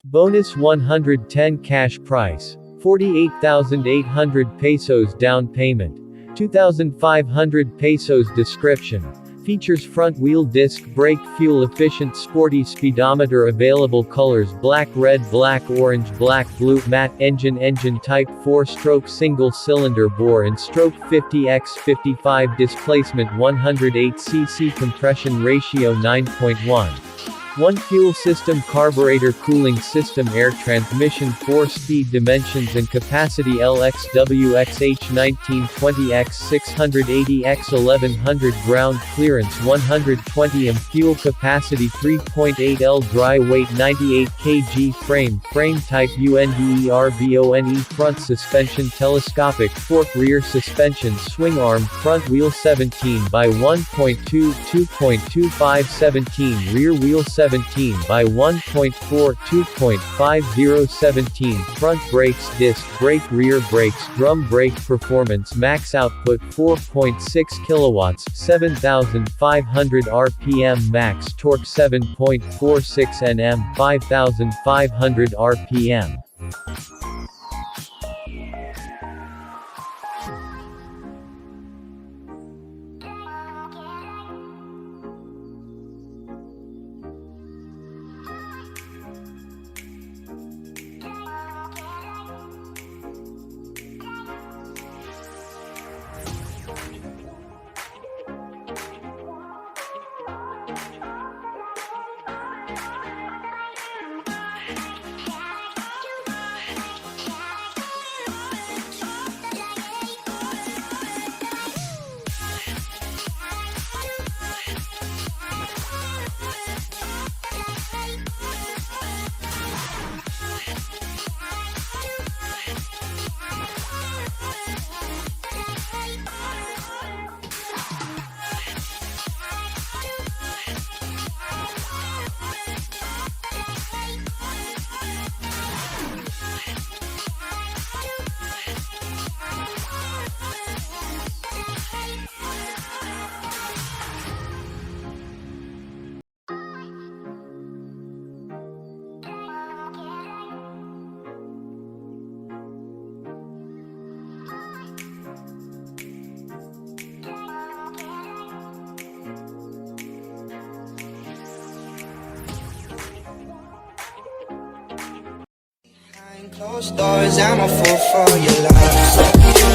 Bonus 110 cash price. 48,800 pesos down payment. 2,500 pesos description. Features front wheel disc brake, fuel efficient, sporty speedometer, available colors black, red, black, orange, black, blue, matte, engine type 4-stroke single cylinder bore and stroke 50x55, displacement 108 cc, compression ratio 9.1. 1 fuel system, carburetor, cooling system, air transmission, 4-speed, dimensions and capacity LXWXH 1920X 680X 1100, ground clearance 120 m, fuel capacity 3.8 L, dry weight 98 kg, frame type UNDERBONE, front suspension telescopic fork, rear suspension swing arm, front wheel 17 by 1.2 2.25 17, rear wheel 17 by 1.4 2.50 17, front brakes, disc brake, rear brakes, drum brake, performance max output 4.6 kilowatts, 7,500 rpm, max torque 7.46 Nm, 5,500 rpm. Closed doors, I'm a fool for your love.